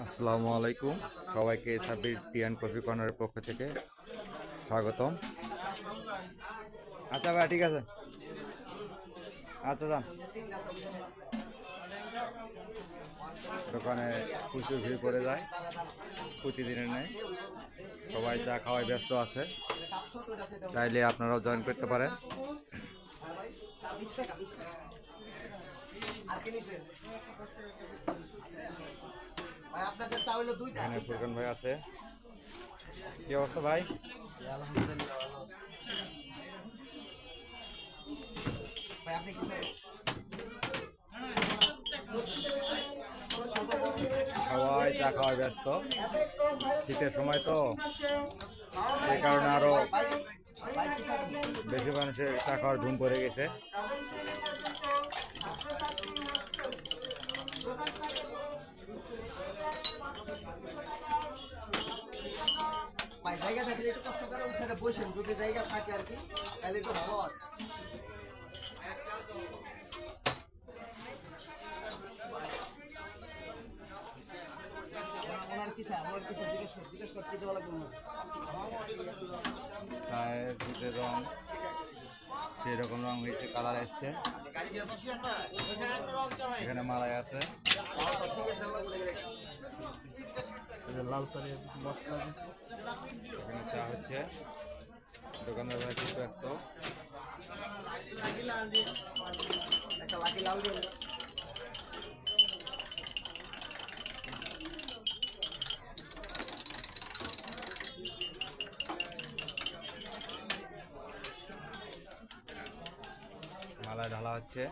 আসসালামু আলাইকুম সবাইকে সাব্বির টিয়ান কফি কর্নারের পক্ষ থেকে স্বাগতম। আচ্ছা ভাই, ঠিক আছে, আচ্ছা যান। দোকানে প্রচুর ভিড় পড়ে যায় প্রতিদিনের নেই। সবাই চা খাওয়ায় ব্যস্ত আছে, চাইলে আপনারাও জয়েন করতে পারেন। এখানে ফুরকান ভাই আছে। কি অবস্থা ভাই? সবাই চা খাওয়ায় ব্যস্ত, শীতের সময় তো সেই কারণে আরো বেশি মানুষের চা খাওয়ার ধুম পড়ে গেছে। জায়গা থাকলে একটু কষ্ট করে ওই সাইডে বসেন, যদি জায়গা থাকে আর কি, তাহলে একটু ভালো হয়। চায়ের দুধের রং সেরকম রং হয়েছে, কালার আসছে। এখানে মালাই আছে, লাল চালের মশলা দিচ্ছে। এখানে চা হচ্ছে। দোকানদার ভাই খুব ব্যস্ত। একটা লাকি লাল দিয়ে মালাই ঢালা হচ্ছে।